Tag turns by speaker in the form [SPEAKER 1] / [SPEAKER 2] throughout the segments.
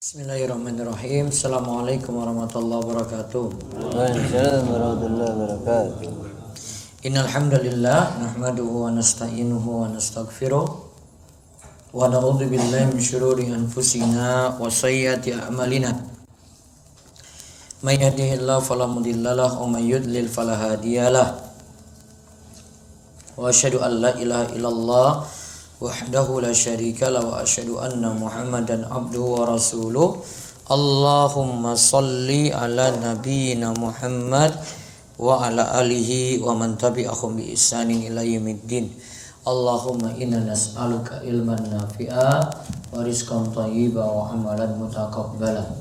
[SPEAKER 1] Bismillahirrahmanirrahim. Assalamualaikum warahmatullahi wabarakatuh.
[SPEAKER 2] Waalaikumsalam warahmatullahi wabarakatuh.
[SPEAKER 1] Innal hamdalillah nahmaduhu wa nasta'inuhu wa nastaghfiruh wa na'udzu billahi min syururi anfusina wa sayyiati a'malina. May yahdihillahu fala mudhillalah wa may yudlil fala hadiyalah. Wa asyhadu an la ilaha illallah wahdahu la syarika la wa asyhadu anna Muhammadan abduhu wa rasuluh. Allahumma salli ala nabiyyina Muhammad wa ala alihi wa man tabi'ahum bi ihsanin ila yaumiddin. Allahumma inna nas'aluka ilman nafi'a wa rizqan thayyiban wa amalan mutaqabbala.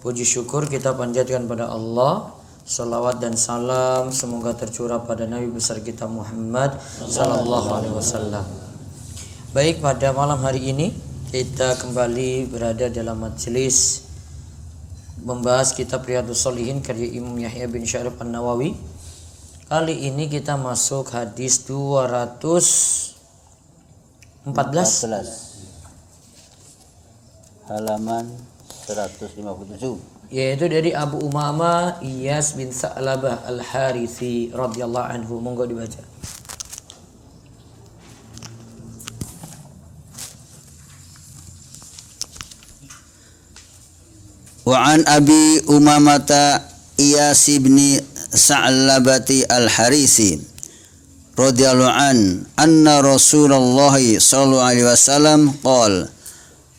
[SPEAKER 1] Puji syukur kita panjatkan pada Allah. Salawat dan salam semoga tercurah pada Nabi besar kita Muhammad sallallahu alaihi wasallam. Baik, pada malam hari ini kita kembali berada dalam majelis membahas kitab Riyadhus Shalihin karya Imam Yahya bin Syarif An-Nawawi. Kali ini kita masuk hadis 214
[SPEAKER 2] halaman 157,
[SPEAKER 1] yaitu dari Abu Umamah Iyas bin Sa'labah Al-Harithi radhiyallahu anhu. Monggo dibaca.
[SPEAKER 2] Wa an Abi Umamata Iyas bin Sa'labati Al-Harisi radhiyallahu anna Rasulullah sallallahu alaihi wasallam qala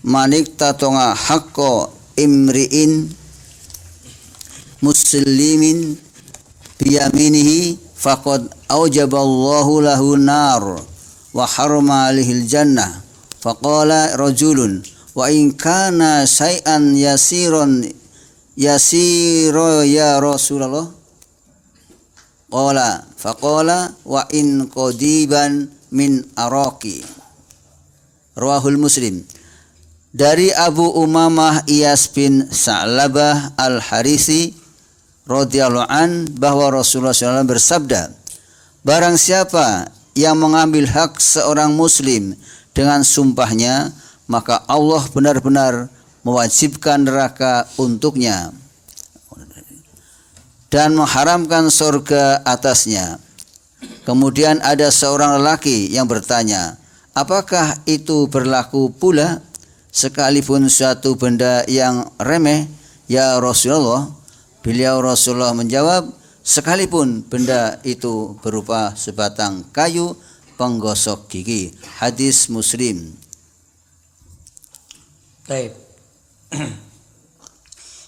[SPEAKER 2] man iktatonga haqqo imri'in muslimin biyaminihi faqad aujaballahu lahu nar wa harama alihil jannah. Faqala rajulun wa in kana syai'an yasiro ya Rasulullah. Faqala wa in qadiban min araqi. Rawahul Muslim. Dari Abu Umamah Iyas bin Sa'labah Al-Harisi radhiyallahu an bahwa Rasulullah SAW bersabda, barang siapa yang mengambil hak seorang muslim dengan sumpahnya, maka Allah benar-benar mewajibkan neraka untuknya dan mengharamkan surga atasnya. Kemudian ada seorang lelaki yang bertanya, apakah itu berlaku pula sekalipun suatu benda yang remeh ya Rasulullah? Beliau Rasulullah menjawab, sekalipun benda itu berupa sebatang kayu penggosok gigi. Hadis Muslim.
[SPEAKER 1] Baik.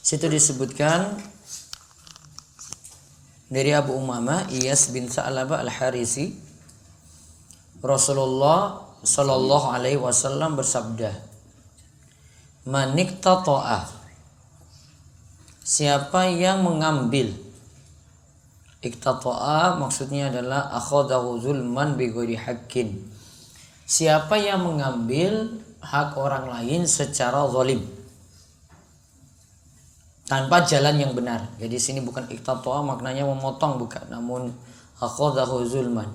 [SPEAKER 1] Situ disebutkan dari Abu Umamah Iyas bin Sa'labah Al-Harisi, Rasulullah sallallahu alaihi wasallam bersabda, maniktata'a, siapa yang mengambil, iktata'a maksudnya adalah akhadahu zulman bi ghairi haqqin, siapa yang mengambil hak orang lain secara zalim tanpa jalan yang benar. Jadi sini bukan iktata'a maknanya memotong, bukan, namun akhadahu zulman,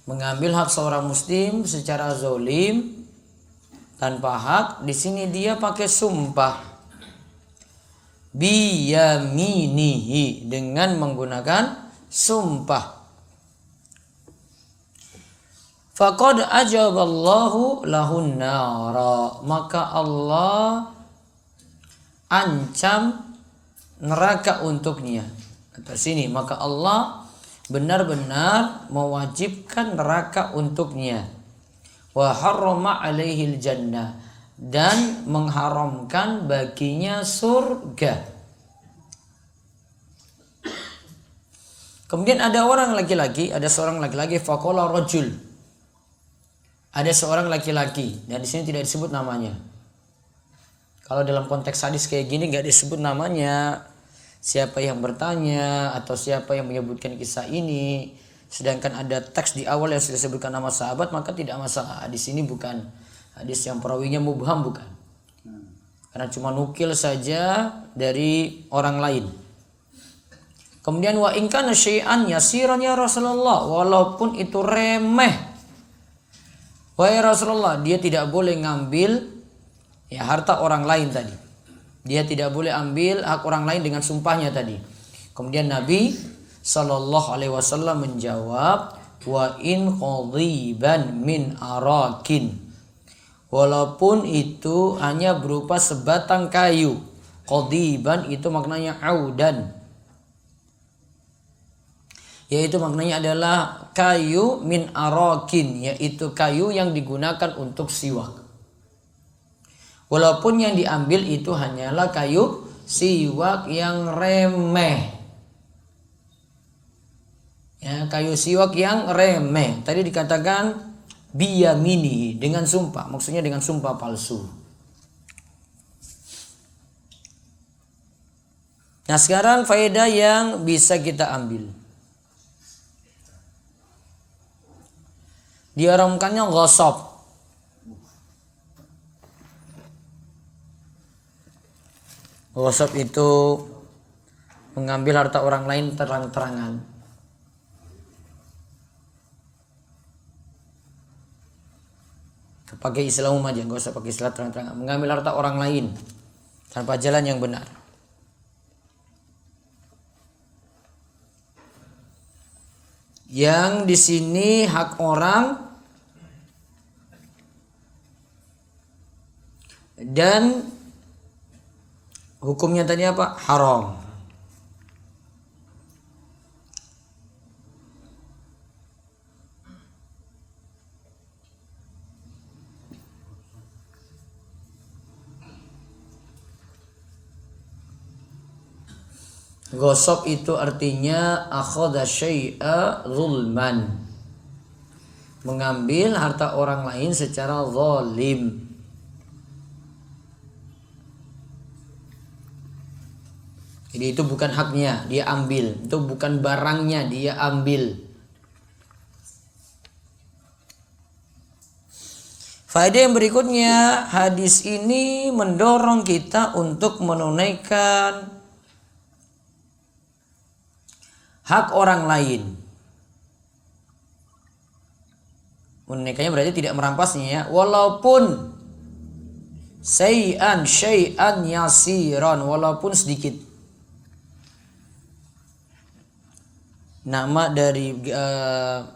[SPEAKER 1] mengambil hak seorang muslim secara zalim tanpa hak. Di sini dia pakai sumpah biyaminihi, dengan menggunakan sumpah. Faqad ajaballahu lahun nara, maka Allah ancam neraka untuknya. Kata sini, maka Allah benar-benar mewajibkan neraka untuknya. Wa harrama alaihil jannah, dan mengharamkan baginya surga. Kemudian ada seorang laki-laki, faqala rajul, ada seorang laki-laki, dan di sini tidak disebut namanya. Kalau dalam konteks hadis kayak gini nggak disebut namanya, siapa yang bertanya atau siapa yang menyebutkan kisah ini. Sedangkan ada teks di awal yang sudah disebutkan nama sahabat, maka tidak masalah. Hadis ini bukan hadis yang perawinya mubham, bukan. Karena cuma nukil saja dari orang lain. Kemudian wa in kana syai'an yasiran ya Rasulullah, walaupun itu remeh, wahai Rasulullah, dia tidak boleh ngambil ya harta orang lain tadi. Dia tidak boleh ambil hak orang lain dengan sumpahnya tadi. Kemudian Nabi Shallallahu Alaihi Wasallam menjawab, wa in qadhiban min arakin, walaupun itu hanya berupa sebatang kayu. Qadhiban itu maknanya audan, yaitu maknanya adalah kayu min arakin, yaitu kayu yang digunakan untuk siwak. Walaupun yang diambil itu hanyalah kayu siwak yang remeh. Ya, kayu siwak yang remeh. Tadi dikatakan biyamini, dengan sumpah. Maksudnya dengan sumpah palsu. Nah, sekarang faedah yang bisa kita ambil. Diharamkannya ghasab. Ghasab itu mengambil harta orang lain terang-terangan. Pakai istilah umum aja, nggak usah pakai istilah terang-terangan. Mengambil harta orang lain tanpa jalan yang benar. Yang di sini hak orang dan hukumnya tadi apa? Haram. Ghasab itu artinya akhadha syai'a zulman, mengambil harta orang lain secara zalim. Jadi itu bukan haknya, dia ambil. Itu bukan barangnya, dia ambil. Faedah yang berikutnya, hadis ini mendorong kita untuk menunaikan hak orang lain. Menunaikannya berarti tidak merampasnya ya, walaupun syai'an yasiran, walaupun sedikit. Nama dari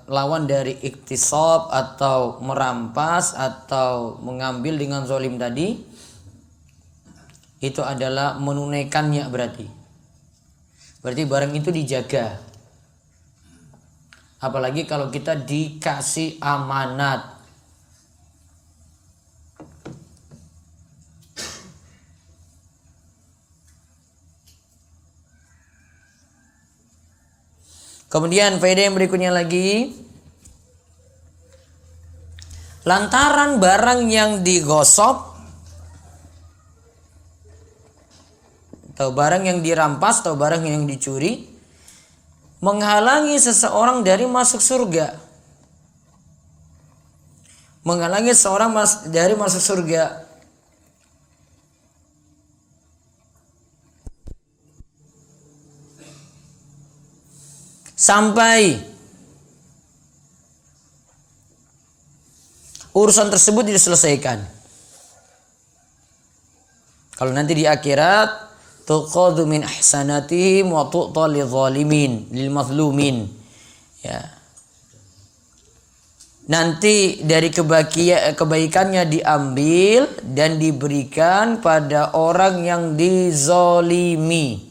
[SPEAKER 1] lawan dari iktisab atau merampas atau mengambil dengan zalim tadi, itu adalah menunaikannya berarti. Berarti barang itu dijaga. Apalagi kalau kita dikasih amanat. Kemudian faedah yang berikutnya lagi, lantaran barang yang digosok atau barang yang dirampas atau barang yang dicuri menghalangi seseorang dari masuk surga. Menghalangi seorang dari masuk surga. Sampai urusan tersebut diselesaikan. Kalau nanti di akhirat, tuqadu min ahsanatihim wa tu'ta lidh-dhalimin lil mazlumin. Ya. Nanti dari kebaikannya diambil dan diberikan pada orang yang dizolimi.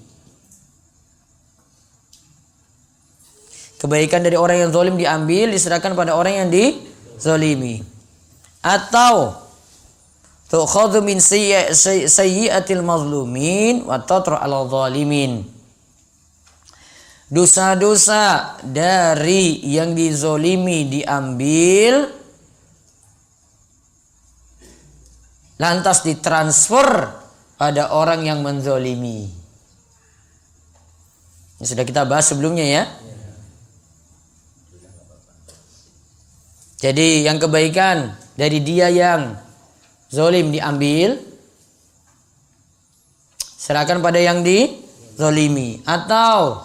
[SPEAKER 1] Kebaikan dari orang yang zalim diambil, diserahkan pada orang yang dizalimi. Atau tu'khadhu min sayyi'atil mazlumin wa tatra 'alal zalimin. Dosa-dosa dari yang dizalimi diambil, lantas ditransfer pada orang yang menzalimi. Ini sudah kita bahas sebelumnya ya. Jadi yang kebaikan dari dia yang zalim diambil, serahkan pada yang dizalimi. Atau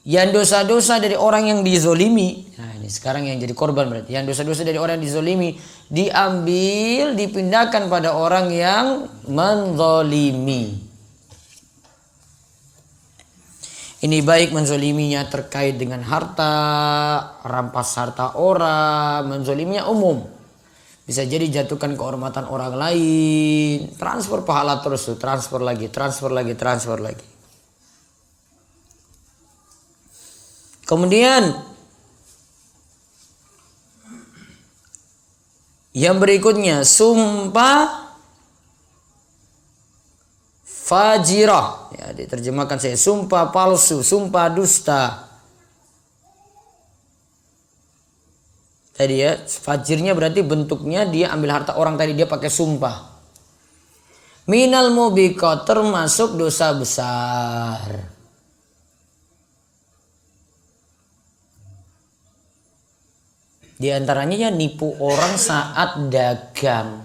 [SPEAKER 1] yang dosa-dosa dari orang yang dizalimi, nah ini sekarang yang jadi korban berarti. Yang dosa-dosa dari orang yang dizolimi diambil, dipindahkan pada orang yang menzolimi. Ini baik menzoliminya terkait dengan harta, rampas harta orang, menzoliminya umum. Bisa jadi jatuhkan kehormatan orang lain, transfer pahala terus tuh, transfer lagi. Kemudian yang berikutnya sumpah fajirah, ya diterjemahkan saya sumpah palsu, sumpah dusta. Tadi ya, fajirnya berarti bentuknya dia ambil harta orang tadi, dia pakai sumpah. Minal mubiqat, termasuk dosa besar. Di antaranya ya nipu orang saat dagang.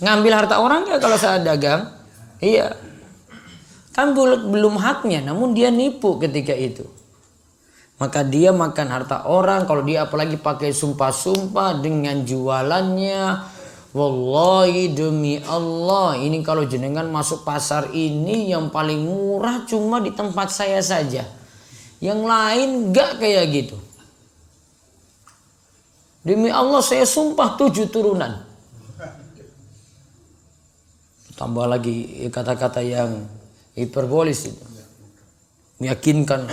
[SPEAKER 1] Ngambil harta orang ya kalau saat dagang. Iya. Kan belum haknya, namun dia nipu ketika itu. Maka dia makan harta orang, kalau dia apalagi pakai sumpah-sumpah dengan jualannya. Wallahi demi Allah, ini kalau jenengan masuk pasar ini yang paling murah cuma di tempat saya saja. Yang lain gak kayak gitu. Demi Allah saya sumpah 7 turunan. Tambah lagi kata-kata yang hiperbolis itu. Meyakinkan.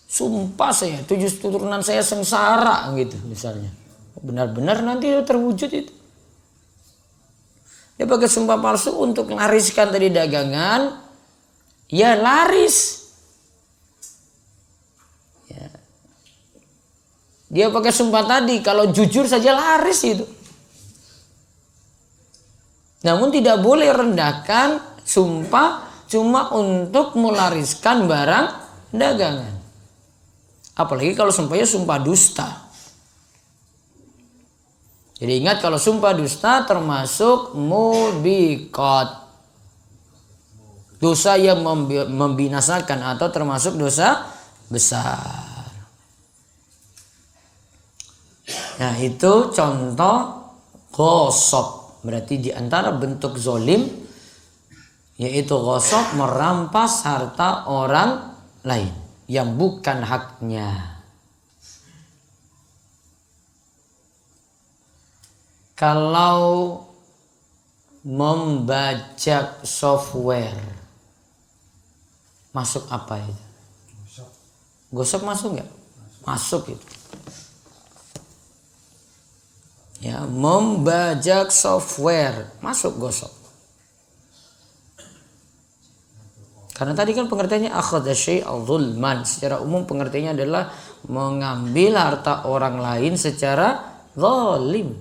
[SPEAKER 1] Sumpah saya 7 turunan saya sengsara gitu misalnya. Benar-benar nanti terwujud itu. Dia pakai sumpah palsu untuk lariskan tadi dagangan. Ya laris. Ya. Dia pakai sumpah tadi kalau jujur saja laris itu. Namun tidak boleh rendahkan sumpah cuma untuk melariskan barang dagangan. Apalagi kalau sumpahnya sumpah dusta. Jadi ingat kalau sumpah dusta termasuk mubiqat. Dosa yang membinasakan atau termasuk dosa besar. Nah itu contoh ghosab. Berarti di antara bentuk zolim yaitu ghosab, merampas harta orang lain yang bukan haknya. Kalau membajak software masuk apa itu? Gosok masuk nggak? Masuk itu. Ya, membajak software masuk gosok. Karena tadi kan pengertiannya akhadha syai'an zulman. Secara umum pengertiannya adalah mengambil harta orang lain secara zalim.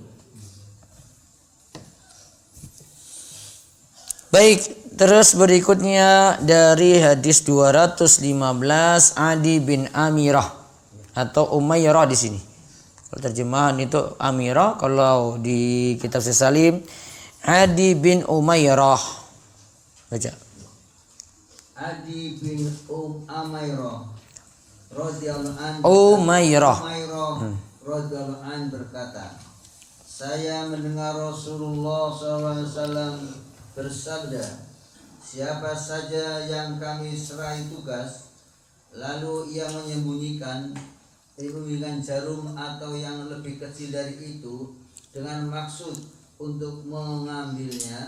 [SPEAKER 1] Baik, terus berikutnya dari hadis 215 Adi bin Amirah atau Umairah di sini. Kalau terjemahan itu Amirah, kalau di kitab Salim Adi bin Umairah. Baca.
[SPEAKER 2] Adi bin Umairah radhiyallahu anhu
[SPEAKER 1] Umairah
[SPEAKER 2] radhiyallahu anhu berkata, saya mendengar Rasulullah SAW bersabda, siapa saja yang kami serahi tugas lalu ia menyembunyikan jarum atau yang lebih kecil dari itu dengan maksud untuk mengambilnya,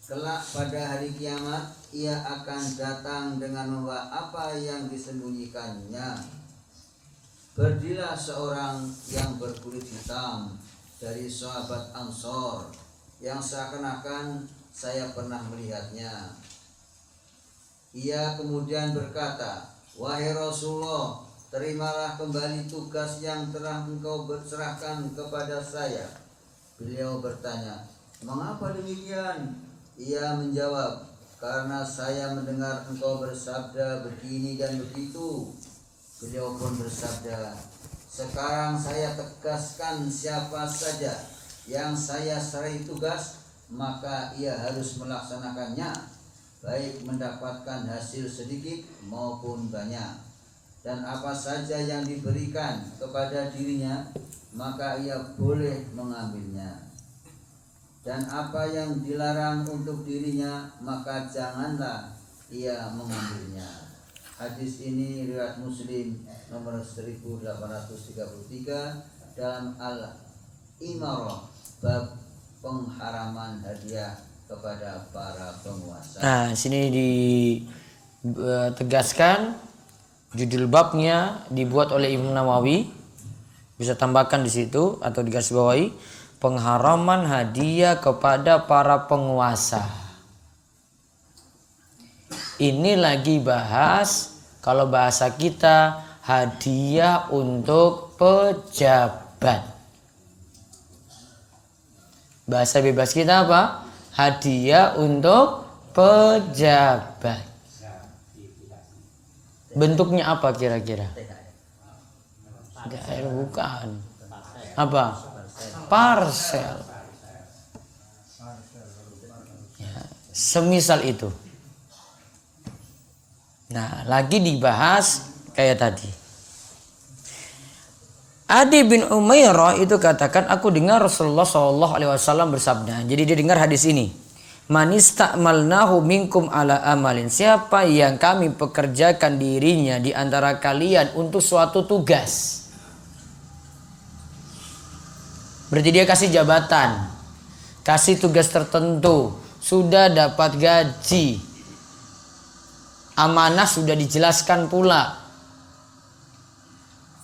[SPEAKER 2] kelak pada hari kiamat ia akan datang dengan membawa apa yang disembunyikannya. Berdirilah seorang yang berkulit hitam dari sahabat Ansor yang seakan-akan saya pernah melihatnya. Ia kemudian berkata, wahai Rasulullah, terimalah kembali tugas yang telah engkau serahkan kepada saya. Beliau bertanya, mengapa demikian? Ia menjawab, karena saya mendengar engkau bersabda begini dan begitu. Beliau pun bersabda, sekarang saya tegaskan siapa saja yang saya serahi tugas, maka ia harus melaksanakannya, baik mendapatkan hasil sedikit maupun banyak. dan apa saja yang diberikan kepada dirinya maka ia boleh mengambilnya, dan apa yang dilarang untuk dirinya maka janganlah ia mengambilnya. Hadis ini riwayat Muslim nomor 1833 dalam Al-Imarah bab pengharaman hadiah kepada para penguasa.
[SPEAKER 1] Nah, sini ditegaskan judul babnya dibuat oleh Imam Nawawi. Bisa tambahkan di situ atau digarisbawahi, pengharaman hadiah kepada para penguasa. Ini lagi bahas, kalau bahasa kita, hadiah untuk pejabat. Bahasa bebas kita apa? Hadiah untuk pejabat. Bentuknya apa kira-kira? Bukan. Apa? Parsel. Ya, semisal itu. Nah, lagi dibahas kayak tadi. Adi bin Umairah itu katakan, aku dengar Rasulullah SAW bersabda. Jadi dia dengar hadis ini. Man ista'malnahu minkum ala amalin. Siapa yang kami pekerjakan dirinya di antara kalian untuk suatu tugas. Berarti dia kasih jabatan, kasih tugas tertentu, sudah dapat gaji, amanah sudah dijelaskan pula.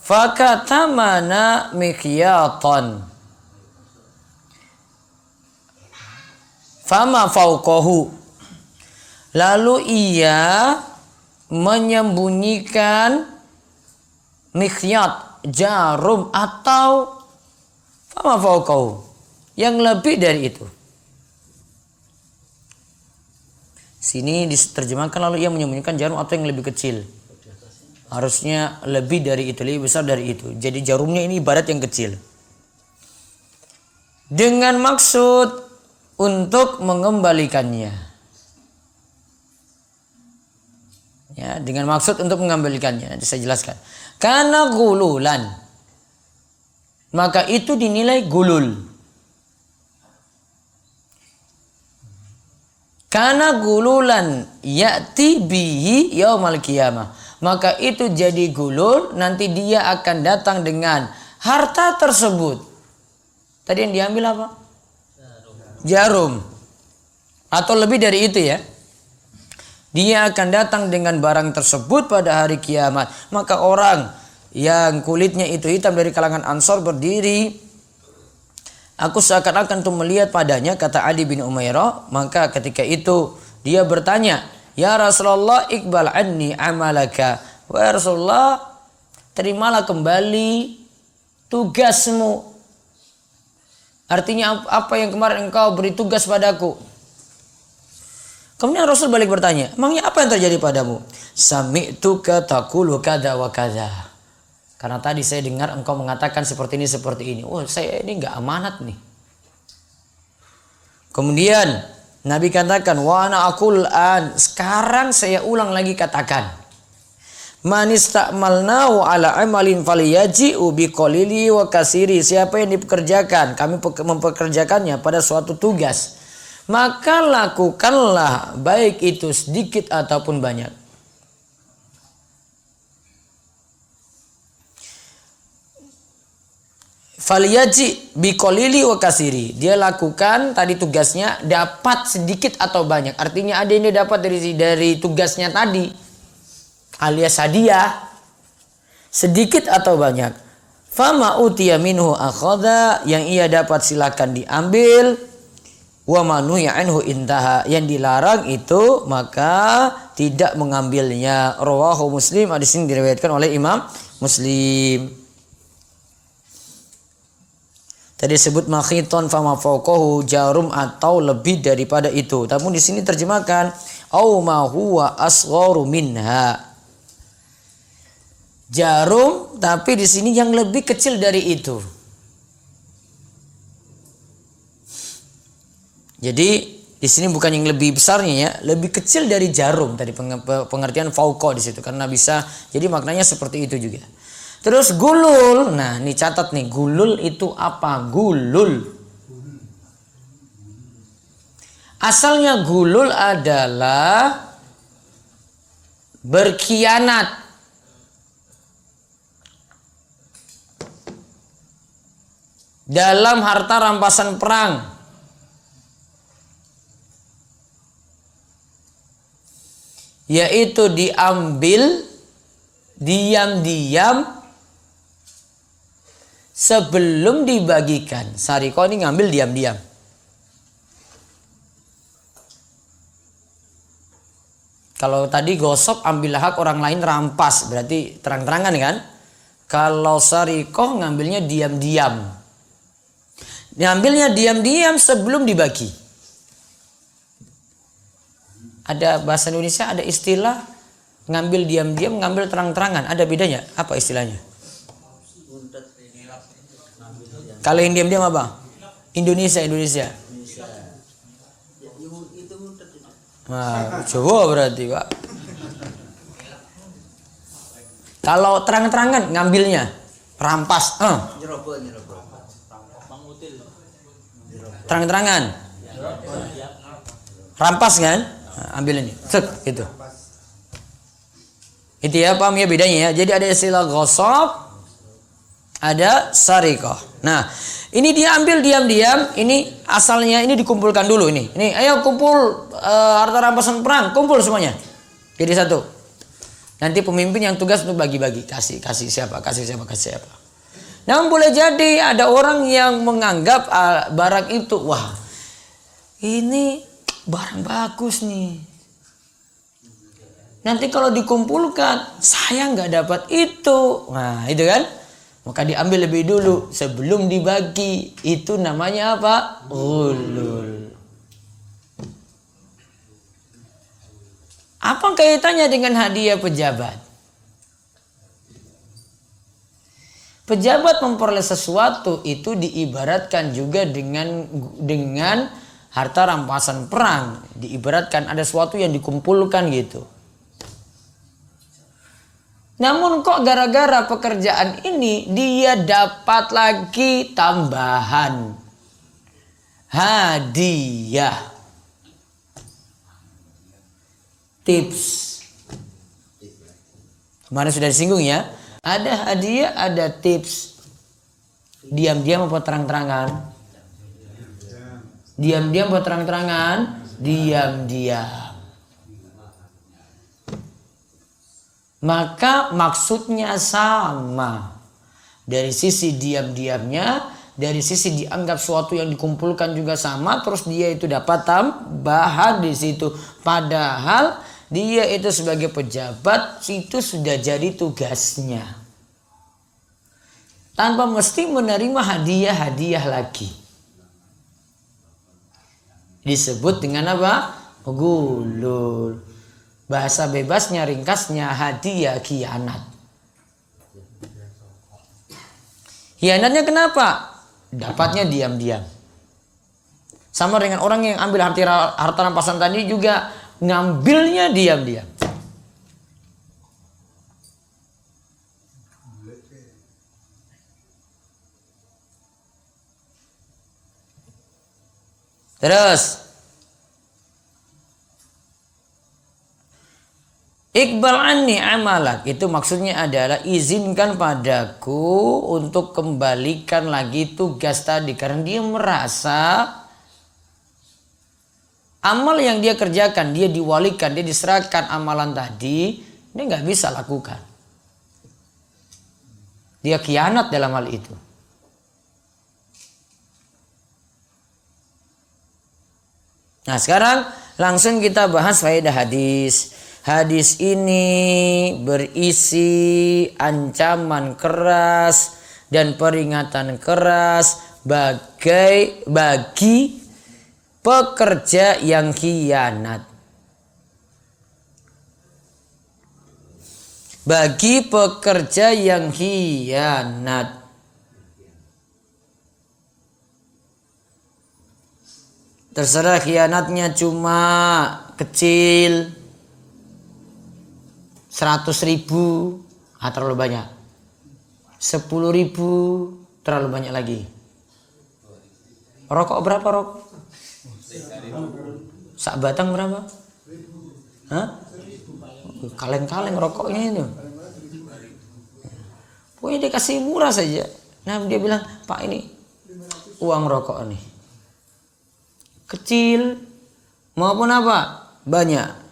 [SPEAKER 1] Fakatamana mikyatan fama fauqahu. Lalu ia menyembunyikan mikyat, jarum atau fama fauqahu, yang lebih dari itu. Sini diterjemahkan lalu ia menyembunyikan jarum atau yang lebih kecil. Harusnya lebih dari itu, lebih besar dari itu. Jadi jarumnya ini ibarat yang kecil. Dengan maksud untuk mengembalikannya. Ya, dengan maksud untuk mengembalikannya. Nanti saya jelaskan. Karena gululan, maka itu dinilai gulul. Karena gululan ya'ti bihi yaumal qiyamah. Maka itu jadi gulul, nanti dia akan datang dengan harta tersebut. Tadi yang diambil apa? Jarum. Atau lebih dari itu ya. Dia akan datang dengan barang tersebut pada hari kiamat. Maka orang yang kulitnya itu hitam dari kalangan Ansor berdiri. Aku seakan-akan tuh melihat padanya, kata Adi bin Umairah. Maka ketika itu dia bertanya, ya Rasulullah, iqbal anni amalaka. Wahai Rasulullah, terimalah kembali tugasmu. Artinya apa yang kemarin engkau beri tugas padaku. Kemudian Rasul balik bertanya, emangnya apa yang terjadi padamu? Sami'tuka taqulu kada wa kada. Karena tadi saya dengar engkau mengatakan seperti ini, seperti ini. Oh, saya ini enggak amanat nih. Kemudian Nabi katakan, wa ana aqul an, sekarang saya ulang lagi katakan. Man ista'malnahu ala amalin falyaji'u biqalili wa kasiri. Siapa yang dipekerjakan, kami mempekerjakannya pada suatu tugas, maka lakukanlah baik itu sedikit ataupun banyak. Falyaji biqalili wa kasiri. Dia lakukan tadi tugasnya, dapat sedikit atau banyak. Artinya ada yang dia dapat dari tugasnya tadi, alias hadiah, sedikit atau banyak. Fama utiya minhu akhadha, yang ia dapat silakan diambil. Wa manuya anhu intaha, yang dilarang itu maka tidak mengambilnya. Rawahu Muslim. Hadis ini diriwayatkan oleh Imam Muslim. Tadi disebut makhiton fama fauqahu, jarum atau lebih daripada itu. Namun di sini terjemahkan au ma huwa asgharu minha. Jarum, tapi di sini yang lebih kecil dari itu. Jadi Di sini bukan yang lebih besarnya ya, lebih kecil dari jarum tadi pengertian fauqa di situ karena bisa jadi maknanya seperti itu juga. Terus gulul. Nah, ini catat nih, gulul itu apa? Gulul. Asalnya gulul adalah berkhianat. Dalam harta rampasan perang. Yaitu diambil diam-diam sebelum dibagikan. Sariko ini ngambil diam-diam. Kalau tadi gosok ambil hak orang lain rampas, berarti terang-terangan kan? Kalau sariko ngambilnya diam-diam. Ngambilnya diam-diam sebelum dibagi. Ada bahasa Indonesia, ada istilah ngambil diam-diam, ngambil terang-terangan. Ada bedanya? Apa istilahnya? Kalau yang diam-diam apa? Indonesia. Nah, Jawa berarti, Pak. Kalau terang-terangan ngambilnya rampas, terang-terangan rampas kan, nah, ambil ini cek gitu. Itu ya, paham ya bedanya ya. Jadi ada istilah ghasab, ada sarikah. Nah, ini dia ambil diam-diam, ini asalnya ini dikumpulkan dulu ini ayo kumpul harta rampasan perang, kumpul semuanya jadi satu. Nanti pemimpin yang tugas untuk bagi-bagi, kasih siapa. Namun boleh jadi ada orang yang menganggap barang itu, wah ini barang bagus nih. Nanti kalau dikumpulkan saya nggak dapat itu. Nah itu kan. Maka diambil lebih dulu sebelum dibagi. Itu namanya apa? Ghulul. Apa kaitannya dengan hadiah pejabat? Pejabat memperoleh sesuatu itu diibaratkan juga dengan harta rampasan perang. Diibaratkan ada sesuatu yang dikumpulkan gitu. Namun kok gara-gara pekerjaan ini dia dapat lagi tambahan hadiah, tips. Kemarin sudah disinggung ya. Ada hadiah, ada tips. Diam-diam apa terang-terangan? Diam-diam apa terang-terangan? Diam-diam. Maka maksudnya sama. Dari sisi diam-diamnya, dari sisi dianggap suatu yang dikumpulkan juga sama, terus dia itu dapat tambahan di situ. Padahal dia itu sebagai pejabat itu sudah jadi tugasnya. Tanpa mesti menerima hadiah-hadiah lagi. Disebut dengan apa? Ghulul. Bahasa bebasnya, ringkasnya hadiah khianat. Khianatnya kenapa? Dapatnya diam-diam. Sama dengan orang yang ambil harta rampasan tadi juga ngambilnya diam-diam. Terus Iqbal anni amalak, itu maksudnya adalah izinkan padaku untuk kembalikan lagi tugas tadi. Karena dia merasa amal yang dia kerjakan, dia diwalikan, dia diserahkan amalan tadi, dia nggak bisa lakukan. Dia khianat dalam hal itu. Nah sekarang langsung kita bahas faedah hadis. Hadis ini berisi ancaman keras dan peringatan keras bagi pekerja yang khianat. Bagi pekerja yang khianat. Terserah khianatnya cuma kecil 100.000, terlalu banyak. 10.000 terlalu banyak lagi. Rokok berapa rokok? Sak batang berapa? Hah? Kaleng-kaleng rokoknya itu. Pokoknya dia kasih murah saja. Nah dia bilang, Pak ini uang rokok nih. Kecil maupun apa? Banyak.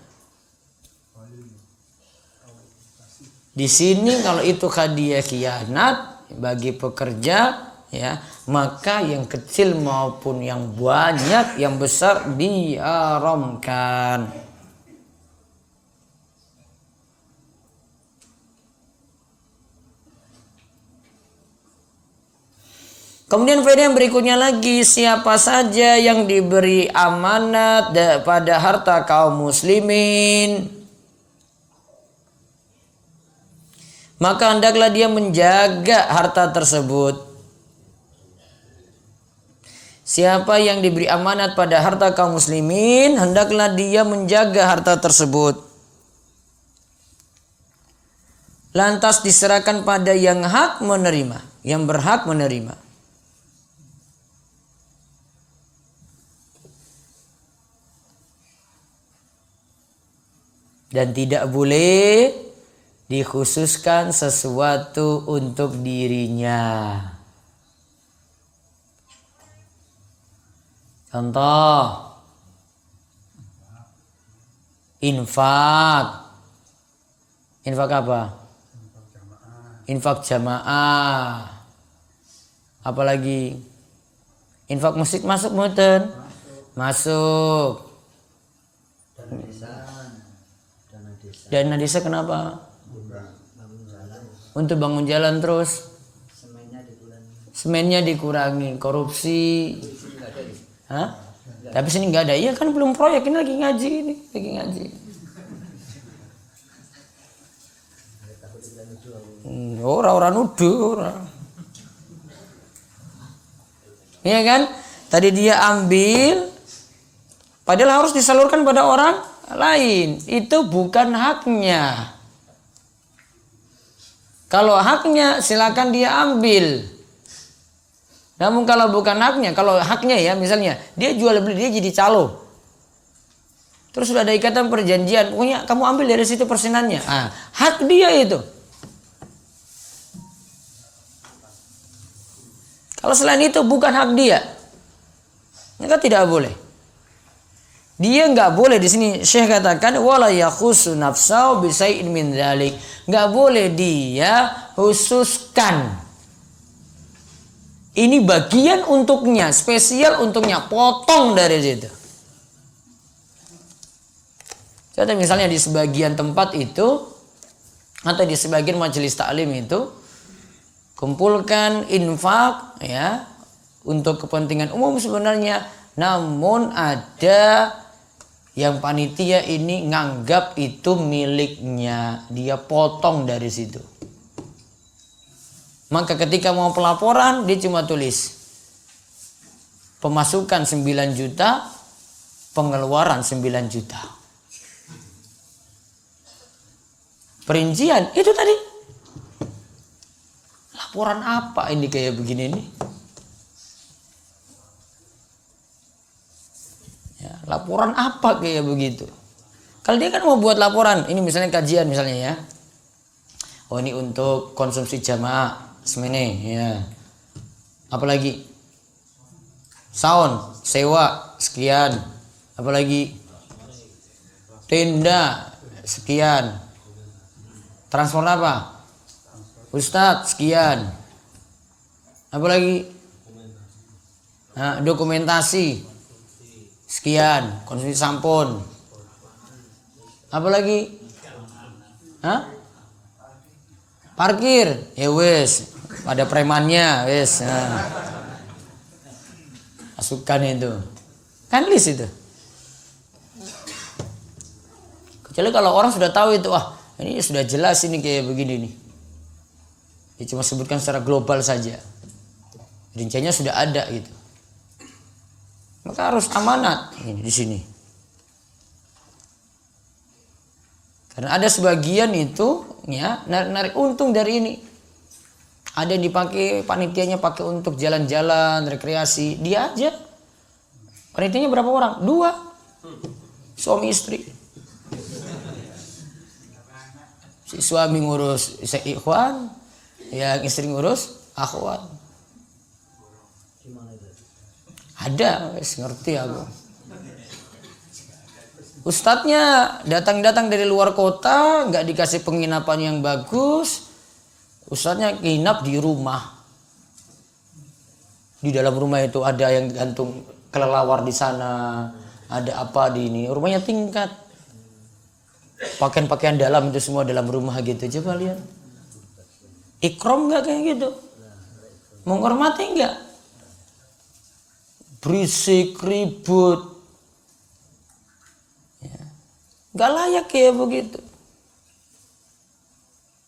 [SPEAKER 1] Di sini kalau itu hadiah khianat bagi pekerja, ya, maka yang kecil maupun yang banyak, yang besar diharamkan. Kemudian faedah yang berikutnya lagi, siapa saja yang diberi amanat pada harta kaum muslimin, maka hendaklah dia menjaga harta tersebut. Siapa yang diberi amanat pada harta kaum muslimin, hendaklah dia menjaga harta tersebut. Lantas diserahkan pada yang hak menerima, yang berhak menerima. Dan tidak boleh dikhususkan sesuatu untuk dirinya. Contoh, infak. Infak apa? Infak jamaah. Apalagi infak musik masuk mboten? Masuk. Dana desa kenapa? Untuk bangun jalan terus. Semennya dikurangi, korupsi. Hah? Tapi sini nggak ada. Iya kan belum proyek, ini lagi ngaji ini, lagi ngaji. Orang nuduh orang. Iya kan? Tadi dia ambil, padahal harus disalurkan pada orang lain. Itu bukan haknya. Kalau haknya silakan dia ambil. Namun kalau bukan haknya, kalau haknya ya misalnya dia jual beli, dia jadi calo. Terus sudah ada ikatan perjanjian, pokoknya kamu ambil dari situ persenannya. Hak dia itu. Kalau selain itu bukan hak dia, maka tidak boleh. Dia nggak boleh, di sini Syekh katakan wala yakhusu nafsahu bisai'in min dzalik. Nggak boleh dia khususkan. Ini bagian untuknya, spesial untuknya, potong dari situ. Contoh misalnya di sebagian tempat itu atau di sebagian majelis taklim itu kumpulkan infak ya untuk kepentingan umum sebenarnya, namun ada yang panitia ini nganggap itu miliknya, dia potong dari situ. Maka ketika mau pelaporan dia cuma tulis pemasukan 9 juta, pengeluaran 9 juta. Perincian itu tadi. Laporan apa ini kayak begini nih? Ya, laporan apa kayak begitu? Kalau dia kan mau buat laporan, ini misalnya kajian misalnya ya. Oh ini untuk konsumsi jamaah semene ya. Apalagi sound, sewa sekian. Apalagi tenda sekian. Transport apa? Ustadz sekian. Apalagi dokumentasi sekian, konsumsi sampun. Apalagi parkir, ya wes, ada premannya, wes. Masukkan itu, kan list itu. Kecuali kalau orang sudah tahu itu, ini sudah jelas ini kayak begini nih. Dia cuma sebutkan secara global saja, rinciannya sudah ada gitu. Maka harus amanat ini di sini. Karena ada sebagian itu ya narik untung dari ini. Ada yang dipakai panitianya pakai untuk jalan-jalan, rekreasi, dia aja. Panitianya berapa orang? 2. Suami istri. Si suami ngurus ikhwan, yang istri ngurus akhwat. Ada, ngerti aku. Ustadznya datang-datang dari luar kota, nggak dikasih penginapan yang bagus. Ustadznya nginap di rumah. Di dalam rumah itu ada yang gantung kelelawar di sana, ada apa di ini. Rumahnya tingkat. Pakaian-pakaian dalam itu semua dalam rumah gitu. Coba lihat. Ikram nggak kayak gitu? Menghormati nggak? Berisik, ribut. Nggak layak ya begitu.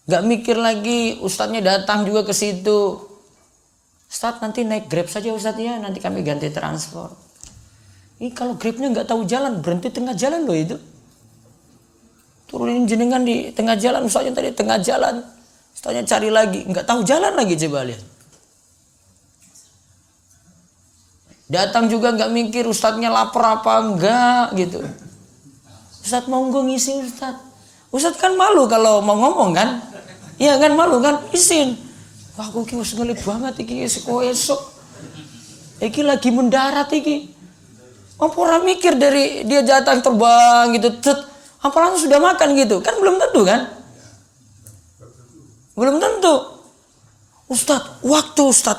[SPEAKER 1] Nggak mikir lagi, ustadznya datang juga ke situ. Ustadz nanti naik Grab saja ustadznya, nanti kami ganti transport. Ini kalau Grabnya nggak tahu jalan, berhenti tengah jalan loh itu. Turunin jenengan di tengah jalan, ustadznya tadi tengah jalan. Ustadznya cari lagi, nggak tahu jalan lagi, coba lihat. Datang juga nggak mikir ustadznya lapar apa enggak gitu. Ustadz monggo ngisi Ustadz. Ustadz kan malu kalau mau ngomong kan? Iya kan malu kan? Isin. Wah aku ki wis ngelip banget iki esok. Iki lagi mendarat iki. Apa orang mikir dari dia datang terbang gitu, apa langsung sudah makan gitu? Kan belum tentu kan? Belum tentu. Ustadz,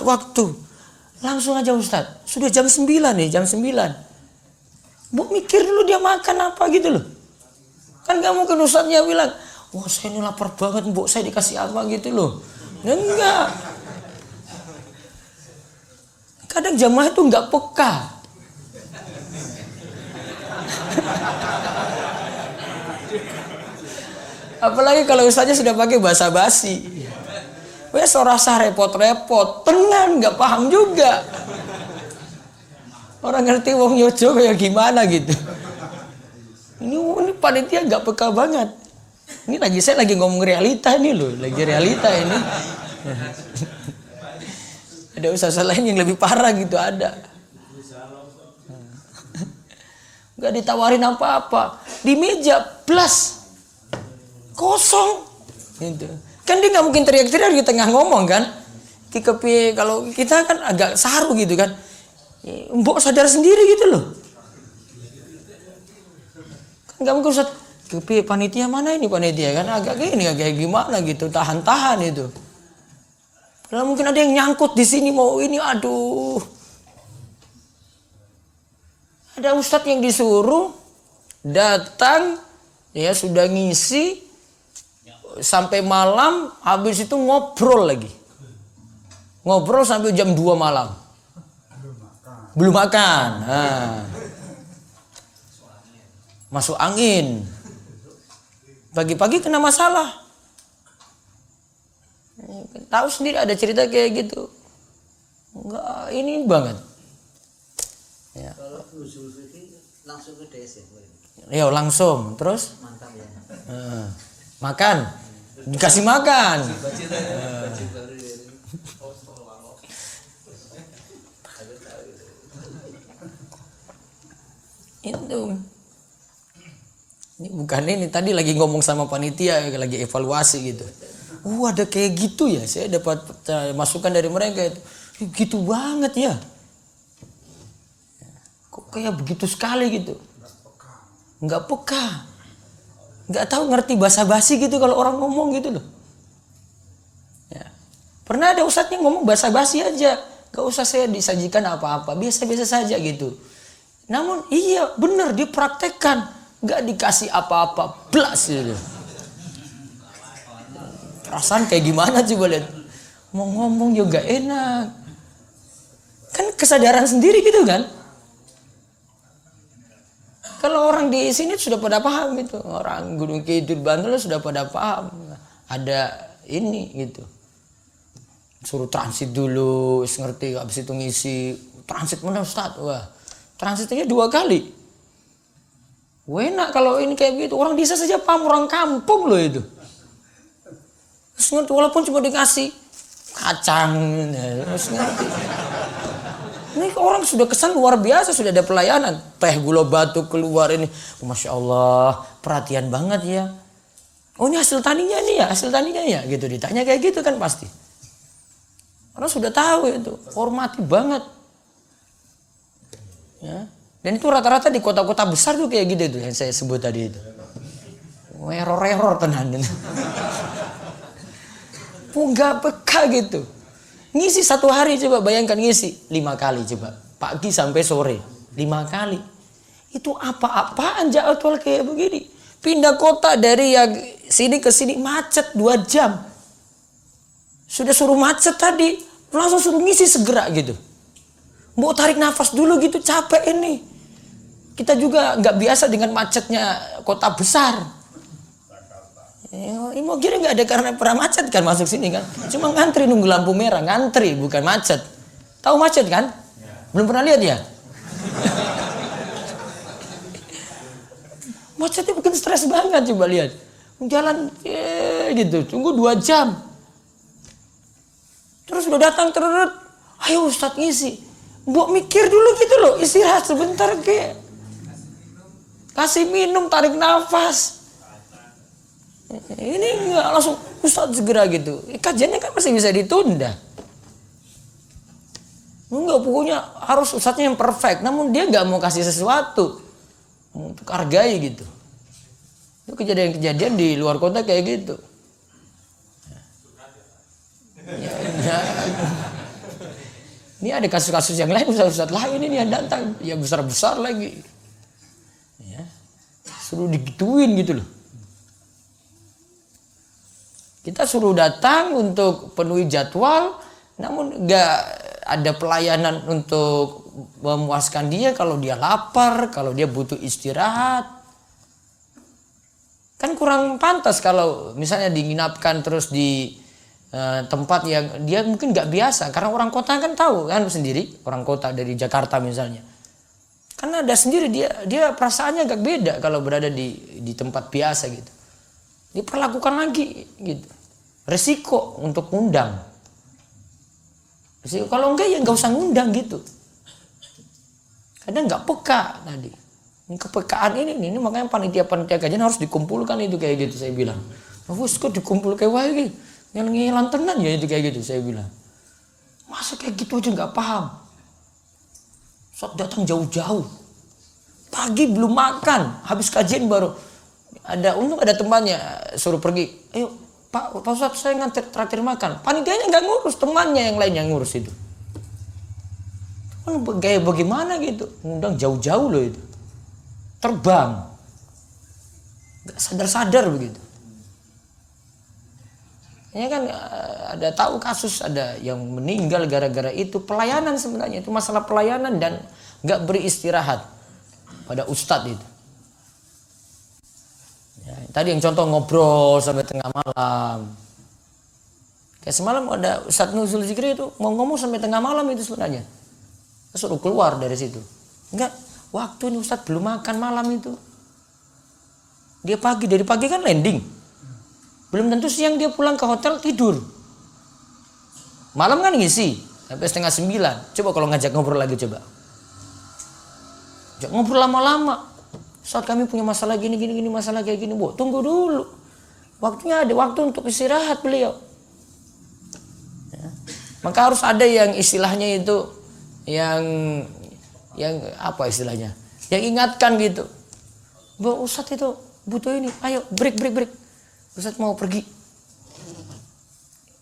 [SPEAKER 1] waktu. Langsung aja Ustadz. Sudah jam 9 nih, jam 9. Bu mikir dulu dia makan apa gitu loh. Kan gak mungkin ustadznya bilang, wah saya ini lapar banget, bu saya dikasih apa gitu loh. Enggak. Kadang jamaah itu enggak peka. Apalagi kalau ustadznya sudah pakai bahasa basi. Wes rasa repot-repot, tenang enggak paham juga. Orang ngerti wong yojo kayak gimana gitu. Ini panitia nggak peka banget. Ini saya lagi ngomong realita nih loh, lagi realita ini. Ada usaha lain yang lebih parah gitu ada. Nggak ditawarin apa-apa, di meja plus kosong. Gitu. Kan dia nggak mungkin teriak-teriak di tengah ngomong kan? Kalau kita kan agak saru gitu kan. Mbok sadar sendiri gitu loh. Kan gak mungkin Ustaz, panitia mana ini panitia kan agak gini agak gimana gitu, tahan-tahan itu. Kalau mungkin ada yang nyangkut di sini mau ini, aduh. Ada Ustadz yang disuruh datang ya sudah ngisi sampai malam, habis itu ngobrol lagi. Ngobrol sampai jam 2 malam. Belum makan. Nah. Masuk angin. Pagi-pagi kena masalah. Tahu sendiri ada cerita kayak gitu. Enggak, ini banget. Ya.
[SPEAKER 2] Kalau usul fikih langsung ke DS
[SPEAKER 1] Ya
[SPEAKER 2] ya?
[SPEAKER 1] langsung. Terus?
[SPEAKER 2] Mantap ya.
[SPEAKER 1] Makan. Dikasih makan. Itu ini bukan ini tadi lagi ngomong sama panitia lagi evaluasi gitu. Ada kayak gitu ya, saya dapat masukan dari mereka itu gitu banget ya. Kok kayak begitu sekali gitu, nggak peka, nggak tahu ngerti bahasa basi gitu kalau orang ngomong gitu loh. Ya. Pernah ada ustadznya ngomong bahasa basi aja, nggak usah saya disajikan apa-apa, biasa-biasa saja gitu. Namun iya benar dipraktekkan, nggak dikasih apa-apa, plus gitu. Perasaan kayak gimana coba lihat, mau ngomong juga enak, kan kesadaran sendiri gitu kan. Kalau orang di sini sudah pada paham gitu, orang Gunung Kidul Bantul sudah pada paham, ada ini gitu. Suruh transit dulu, ngerti, habis itu ngisi transit mana Ustaz, wah. Transitnya 2 kali. Enak kalau ini kayak gitu. Orang desa saja paham, orang kampung loh itu. Terus ngerti, walaupun cuma dikasih kacang, terus ngerti. Ini orang sudah kesan luar biasa, sudah ada pelayanan. Teh gula batu keluar ini. Masya Allah, perhatian banget ya. Oh ini hasil taninya nih ya, hasil taninya ya. Gitu ditanya kayak gitu kan pasti. Orang sudah tahu itu, hormati banget. Ya. Dan itu rata-rata di kota-kota besar tuh kayak gitu tuh yang saya sebut tadi itu. Error-error tenan. Enggak peka gitu. Ngisi 1 hari coba bayangkan ngisi 5 kali coba. Pagi sampai sore 5 kali. Itu apa-apaan jadwal kayak begini. Pindah kota dari yang sini ke sini macet 2 jam. Sudah suruh macet tadi, langsung suruh ngisi segera gitu. Mau tarik nafas dulu gitu, capek ini. Kita juga nggak biasa dengan macetnya kota besar. Mau kira nggak ada karena pernah macet kan masuk sini kan? Cuma ngantri nunggu lampu merah, ngantri bukan macet. Tahu macet kan? Belum pernah lihat ya? Macetnya bikin stres banget, coba lihat. Jalan gitu, tunggu 2 jam. Terus udah datang terus, ayo Ustadz ngisi. Mbok mikir dulu gitu loh, istirahat sebentar ke. Kasih minum, tarik nafas. Ini enggak langsung Ustadz segera gitu. Kajiannya kan masih bisa ditunda. Enggak, pokoknya harus Ustadznya yang perfect. Namun dia enggak mau kasih sesuatu untuk hargai gitu. Itu kejadian-kejadian di luar kota kayak gitu. Ya. Ini ada kasus-kasus yang lain, Ustadz lain ini yang datang, ya besar-besar lagi. Ya. Suruh digituin gitu loh. Kita suruh datang untuk penuhi jadwal, namun nggak ada pelayanan untuk memuaskan dia kalau dia lapar, kalau dia butuh istirahat. Kan kurang pantas kalau misalnya diinapkan terus di tempat yang dia mungkin nggak biasa. Karena orang kota kan tahu kan sendiri, orang kota dari Jakarta misalnya. Karena ada sendiri dia perasaannya agak beda kalau berada di tempat biasa gitu. Diperlakukan lagi gitu. Resiko untuk ngundang. Resiko, kalau enggak ya nggak usah ngundang gitu. Kadang nggak peka tadi. Ini kepekaan ini makanya panitia-panitia kajian harus dikumpulkan itu kayak gitu saya bilang. Wes kok dikumpul kayak wah ini ngelan tenan ya itu kayak gitu saya bilang. Masa kayak gitu aja nggak paham. Saat datang jauh-jauh. Pagi belum makan, habis kajian baru. Untung ada temannya suruh pergi. Ayo Pak Ustadz saya nganter traktir makan. Panitianya nggak ngurus, temannya yang lain yang ngurus itu. Gaya bagaimana gitu, ngundang jauh-jauh loh itu. Terbang. Nggak sadar-sadar begitu. Ini kan ada tahu kasus ada yang meninggal gara-gara itu pelayanan sebenarnya. Itu masalah pelayanan dan nggak beri istirahat pada ustadz itu. Ya, tadi yang contoh ngobrol sampai tengah malam. Kayak semalam ada Ustadz Nuzul Zikri itu mau ngomong sampai tengah malam itu sebenarnya. Suruh keluar dari situ. Enggak, waktu ini Ustadz belum makan malam itu. Dia dari pagi kan landing. Belum tentu siang dia pulang ke hotel tidur. Malam kan ngisi sampai 8:30. Coba kalau ngajak ngobrol lagi coba. Ajak ngobrol lama-lama. Saat kami punya masalah gini masalah kayak gini, Bu, tunggu dulu. Waktunya ada waktu untuk istirahat beliau. Ya. Maka harus ada yang istilahnya itu yang apa istilahnya? Yang ingatkan gitu. Bu, Ustadz itu butuh ini. Ayo break. Ustadz mau pergi.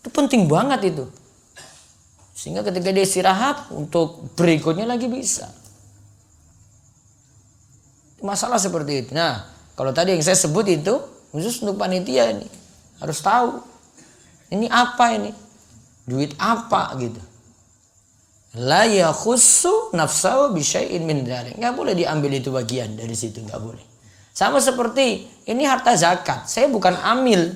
[SPEAKER 1] Itu penting banget itu. Sehingga ketika dia istirahat untuk berikutnya lagi bisa. Masalah seperti itu. Nah, kalau tadi yang saya sebut itu khusus untuk panitia ini harus tahu ini apa ini, duit apa gitu. La yakhussu nafsahu bi syai'in min dzalik. Enggak boleh diambil itu bagian dari situ, enggak boleh. Sama seperti ini harta zakat, saya bukan amil.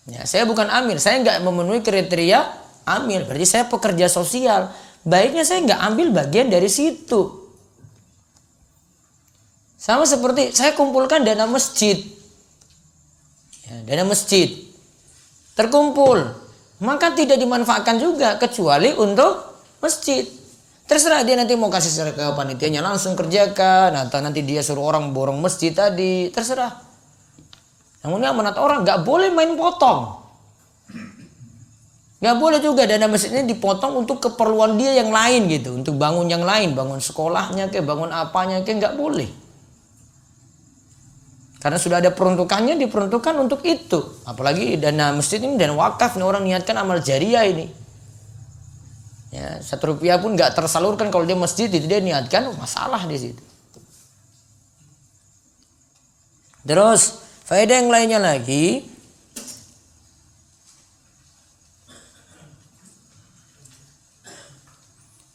[SPEAKER 1] Ya, saya bukan amil, saya enggak memenuhi kriteria amil, berarti saya pekerja sosial. baiknya saya nggak ambil bagian dari situ. Sama seperti saya kumpulkan dana masjid. Ya, dana masjid terkumpul, maka tidak dimanfaatkan juga kecuali untuk masjid. Terserah dia nanti mau kasih ke panitianya langsung kerjakan, atau nanti dia suruh orang borong masjid tadi, terserah. Namun amanat orang nggak boleh main potong. Nggak boleh juga dana masjid ini dipotong untuk keperluan dia yang lain gitu, untuk bangun yang lain, bangun sekolahnya ke, bangun apanya ke, nggak boleh. Karena sudah ada peruntukannya, diperuntukkan untuk itu. Apalagi dana masjid ini dan wakaf, ini orang niatkan amal jariah ini. Ya, 1 rupiah pun nggak tersalurkan kalau dia masjid itu dia niatkan, masalah di situ. Terus faedah yang lainnya lagi,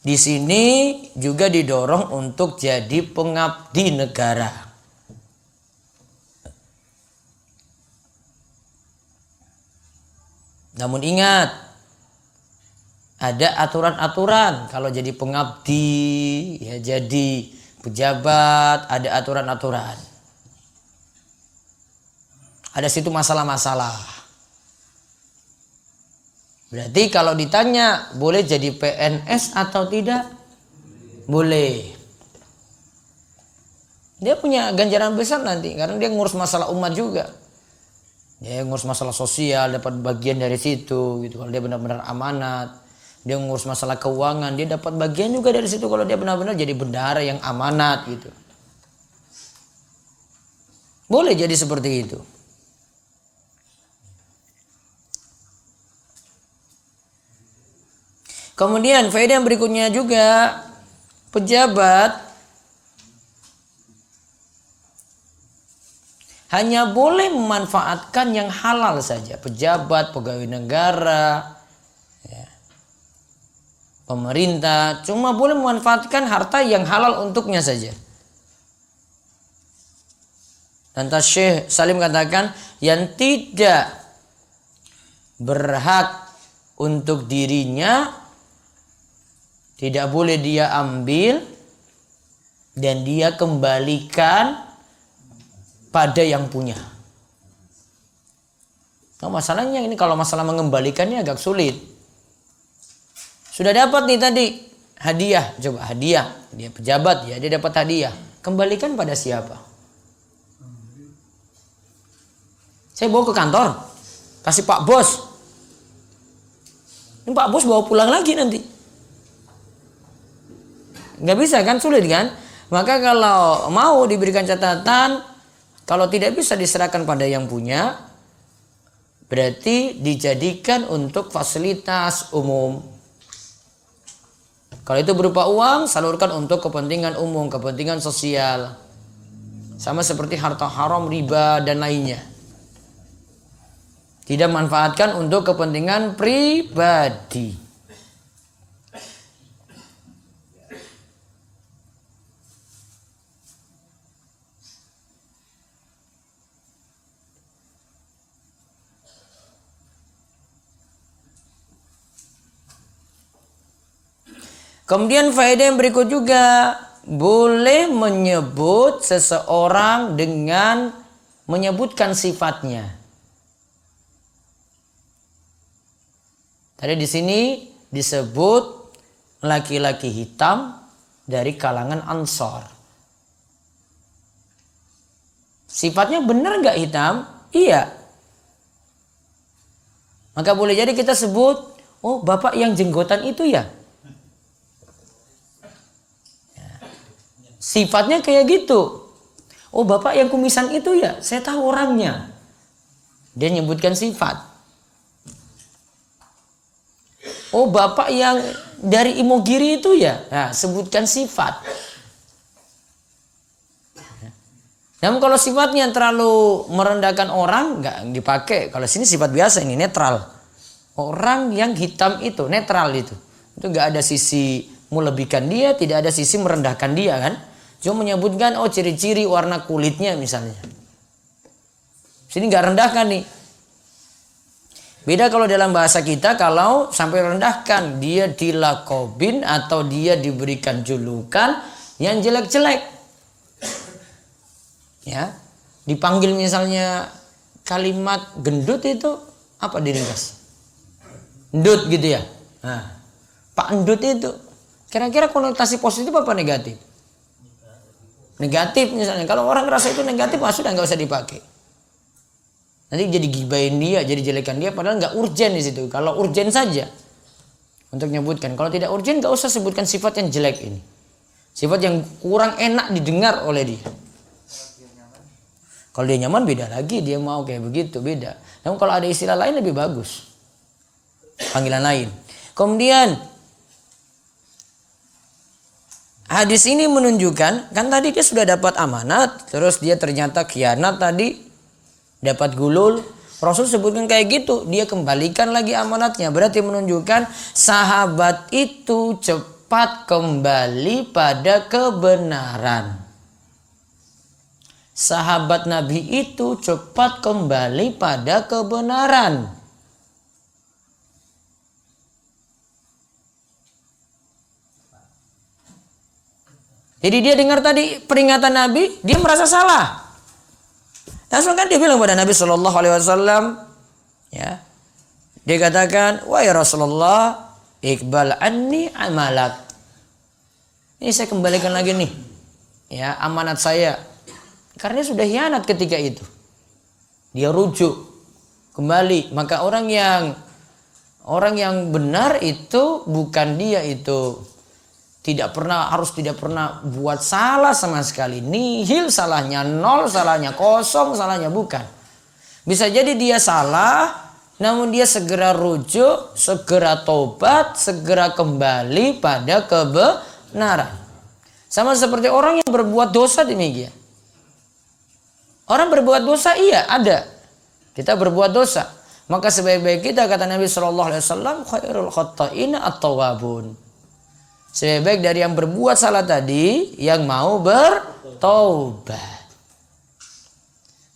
[SPEAKER 1] di sini juga didorong untuk jadi pengabdi negara. Namun ingat, ada aturan-aturan. Kalau jadi pengabdi, ya jadi pejabat, ada aturan-aturan. Ada situ masalah-masalah. Berarti kalau ditanya boleh jadi PNS atau tidak? Boleh. Dia punya ganjaran besar nanti karena dia ngurus masalah umat juga. Dia ngurus masalah sosial, dapat bagian dari situ gitu. Kalau dia benar-benar amanat, dia ngurus masalah keuangan, dia dapat bagian juga dari situ kalau dia benar-benar jadi bendahara yang amanat gitu. Boleh jadi seperti itu. Kemudian faedah yang berikutnya juga, pejabat hanya boleh memanfaatkan yang halal saja. Pejabat, pegawai negara, ya, pemerintah cuma boleh memanfaatkan harta yang halal untuknya saja. Dan Syekh Salim katakan, yang tidak berhak untuk dirinya tidak boleh dia ambil dan dia kembalikan pada yang punya. Nah, masalahnya ini kalau masalah mengembalikannya agak sulit. Sudah dapat nih tadi hadiah, coba hadiah, dia pejabat ya, dia dapat hadiah. Kembalikan pada siapa? Saya bawa ke kantor, kasih Pak Bos. Ini Pak Bos bawa pulang lagi nanti. Nggak bisa kan, sulit kan? Maka kalau mau diberikan catatan, kalau tidak bisa diserahkan pada yang punya, berarti dijadikan untuk fasilitas umum. Kalau itu berupa uang, salurkan untuk kepentingan umum, kepentingan sosial. Sama seperti harta haram, riba, dan lainnya. Tidak manfaatkan untuk kepentingan pribadi. Kemudian faedah yang berikut juga, boleh menyebut seseorang dengan menyebutkan sifatnya. Tadi di sini disebut laki-laki hitam dari kalangan Ansor. Sifatnya benar nggak hitam? Iya. Maka boleh jadi kita sebut, oh bapak yang jenggotan itu ya. Sifatnya kayak gitu. Oh bapak yang kumisan itu ya, saya tahu orangnya. Dia nyebutkan sifat. Oh bapak yang dari Imogiri itu ya, nah, sebutkan sifat. Namun kalau sifatnya terlalu merendahkan orang, nggak dipakai. Kalau sini sifat biasa, ini netral. Orang yang hitam itu netral itu nggak ada sisi melebihkan dia, tidak ada sisi merendahkan dia kan. Cuma menyebutkan oh ciri-ciri warna kulitnya misalnya. Sini nggak rendahkan nih. Beda kalau dalam bahasa kita, kalau sampai rendahkan, dia dilakobin atau dia diberikan julukan yang jelek-jelek. Ya, dipanggil misalnya kalimat gendut itu apa diringkas? Endut gitu ya. Nah, Pak Endut itu kira-kira konotasi positif apa negatif? Negatif misalnya. Kalau orang ngerasa itu negatif, sudah nggak usah dipakai. Nanti jadi gibain dia, jadi jelekan dia, padahal nggak urgen di situ. Kalau urgen saja untuk nyebutkan. Kalau tidak urgen, nggak usah sebutkan sifat yang jelek ini. Sifat yang kurang enak didengar oleh dia. Kalau dia nyaman beda lagi, dia mau kayak begitu beda. Namun kalau ada istilah lain lebih bagus, panggilan lain. Kemudian hadis ini menunjukkan, kan tadi dia sudah dapat amanat, terus dia ternyata khianat tadi. Dapat gulul, Rasul sebutkan kayak gitu, dia kembalikan lagi amanatnya. Berarti menunjukkan sahabat itu cepat kembali pada kebenaran. Sahabat Nabi itu cepat kembali pada kebenaran. Jadi dia dengar tadi peringatan Nabi, dia merasa salah. Langsung kan dia bilang pada Nabi Shallallahu Alaihi Wasallam, ya, dia katakan, wahai Rasulullah, iqbal anni amalak. Ini saya kembalikan lagi nih, ya, amanat saya, karena sudah hianat ketika itu. Dia rujuk kembali. Maka orang yang benar itu bukan dia itu tidak pernah buat salah sama sekali. Nihil salahnya, nol salahnya, kosong salahnya, bukan. Bisa jadi dia salah, namun dia segera rujuk, segera tobat, segera kembali pada kebenaran. Sama seperti orang yang berbuat dosa demikian. Orang berbuat dosa, iya ada. Kita berbuat dosa. Maka sebaik-baik kita, kata Nabi SAW, khairul khatta'ina at-tawwabun. Sebaik dari yang berbuat salah tadi, yang mau bertaubat.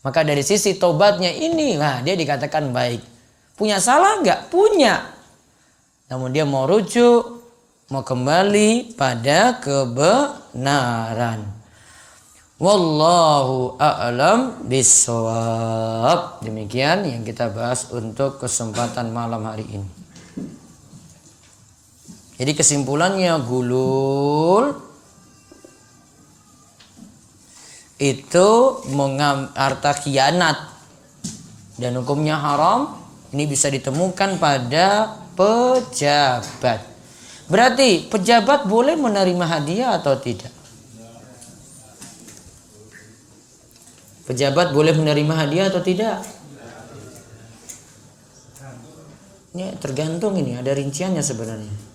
[SPEAKER 1] Maka dari sisi taubatnya ini, dia dikatakan baik. Punya salah enggak? Punya. Namun dia mau rujuk, mau kembali pada kebenaran. Wallahu a'lam bishawab. Demikian yang kita bahas untuk kesempatan malam hari ini. Jadi kesimpulannya, gulul itu harta khianat dan hukumnya haram. Ini bisa ditemukan pada pejabat. Berarti pejabat boleh menerima hadiah atau tidak? Pejabat boleh menerima hadiah atau tidak? Ini tergantung, ini ada rinciannya sebenarnya.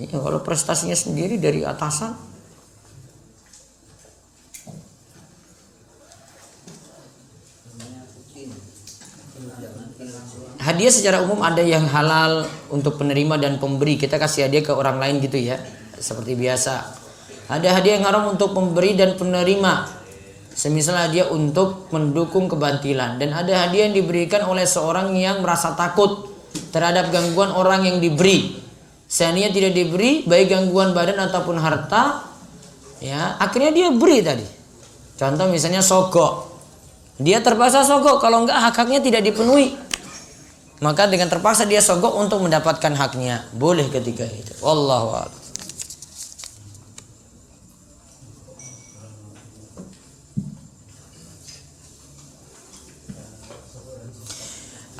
[SPEAKER 1] Ya, kalau prestasinya sendiri dari atasan, hadiah secara umum ada yang halal untuk penerima dan pemberi. Kita kasih hadiah ke orang lain gitu ya, seperti biasa. Ada hadiah yang haram untuk pemberi dan penerima, semisal hadiah untuk mendukung kebantilan. Dan ada hadiah yang diberikan oleh seorang yang merasa takut terhadap gangguan orang yang diberi. Seandainya tidak diberi, baik gangguan badan ataupun harta, ya, akhirnya dia beri tadi. Contoh misalnya sogok, dia terpaksa sogok, kalau enggak hak-haknya tidak dipenuhi, maka dengan terpaksa dia sogok untuk mendapatkan haknya, boleh ketika itu. Wallahu a'lam.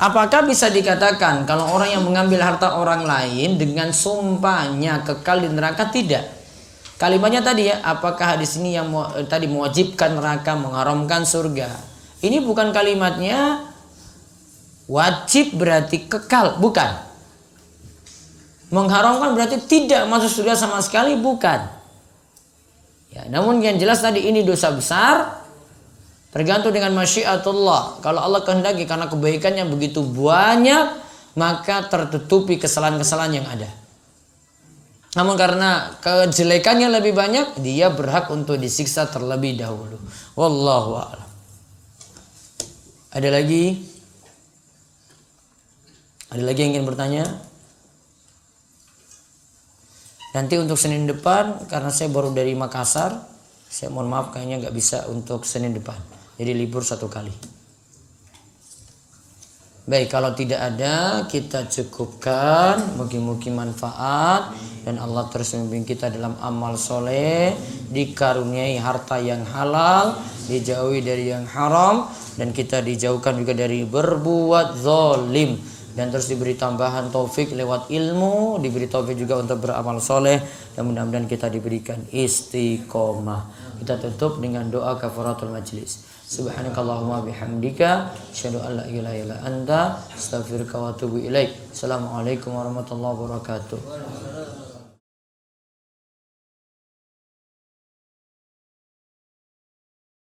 [SPEAKER 1] Apakah bisa dikatakan kalau orang yang mengambil harta orang lain dengan sumpahnya kekal di neraka? Tidak. Kalimatnya tadi ya, apakah hadis ini yang tadi mewajibkan neraka, mengharamkan surga? Ini bukan kalimatnya wajib berarti kekal, bukan. Mengharamkan berarti tidak masuk surga sama sekali, bukan. Ya, namun yang jelas tadi ini dosa besar. Tergantung dengan masyiatullah. Kalau Allah kehendaki, karena kebaikannya begitu banyak, maka tertutupi kesalahan-kesalahan yang ada. Namun karena kejelekannya lebih banyak, dia berhak untuk disiksa terlebih dahulu. Wallahu a'lam. Ada lagi? Ada lagi yang ingin bertanya? Nanti untuk Senin depan, karena saya baru dari Makassar, saya mohon maaf kayaknya nggak bisa untuk Senin depan. Jadi libur 1 kali. Baik, kalau tidak ada kita cukupkan. Mugi-mugi manfaat dan Allah terus membimbing kita dalam amal soleh, dikaruniai harta yang halal, dijauhi dari yang haram, dan kita dijauhkan juga dari berbuat zalim, dan terus diberi tambahan taufik lewat ilmu, diberi taufik juga untuk beramal soleh, dan mudah-mudahan kita diberikan istiqomah. Kita tutup dengan doa kafaratul majlis. Subhanakallahumma bihamdika asyhadu an la ilaha illa anta astaghfiruka wa atubu ilaik. Assalamualaikum warahmatullahi wabarakatuh.